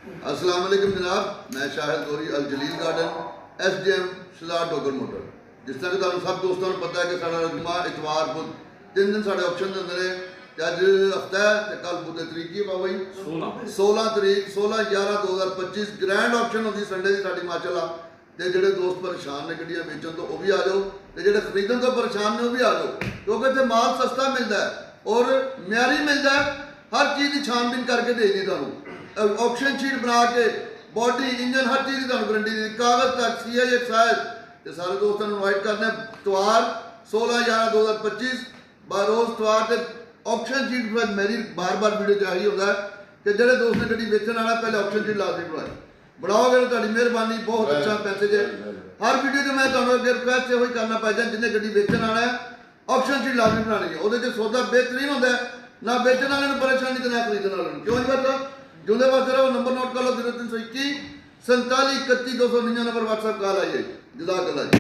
अस्सलाम वालेकुम जनाब, मैं Shahid Ghauri Al Jalil garden SDM Shahzad Dogar motor. जिस तरह कि तुहानू सब दोस्तों को पता है कि साडा जुम्मा इतवार बुध 3 दिन साडे ऑप्शन दे अंदर है ते अज हफ्ता है ते कल बुध दी तरीक की है बाबा जी 16 तरीक 16/11/2025 ग्रैंड ऑप्शन होंदी संडे दी साडी माशाअल्लाह। ते जेडे दोस्त परेशान ने गड्डियां बेचण तो वो भी आ जाओ ते जेडे खरीदण तो परेशान ने वो भी आ जाओ, क्योंकि इत्थे माल सस्ता मिलता है और म्यारी मिलता है। हर चीज़ की छानबीन करके दे दी तुहानू, ऑप्शन शीट बना के बॉडी इंजन हर चीज़ की तुहानू गारंटी दी, कागज तक CI एक्साइज। तो सारे दोस्तों को इनवाइट करते हैं इतवार 16/11/2025 रोज़ इतवार से ऑप्शन शीट पर मेरी बार बार वीडियो चाहिए होता है कि जोड़े दोस्त ने गड्डी बेचने वाला पहले ऑप्शन शीट लाजमी बनाए बनाओगे तो तुहाडी मेहरबानी, बहुत अच्छा पैसेज है। हर वीडियो से मैं तुहानू अगे रिक्वेस्ट वही करना पै जाए जिन्हें गड्डी बेचने वाला है ऑप्शन शीट लाजमी बनानी है। वो सौदा बेहतरीन होता है, ना बेचने वाले परेशानी तो ना खरीदने वाले क्यों नहीं करता। जुड़े वास्ते रहो, नंबर नोट कर लो 0321 47 31 299 नंबर व्हाट्सएप कॉल आई है। जज़ाकल्लाह।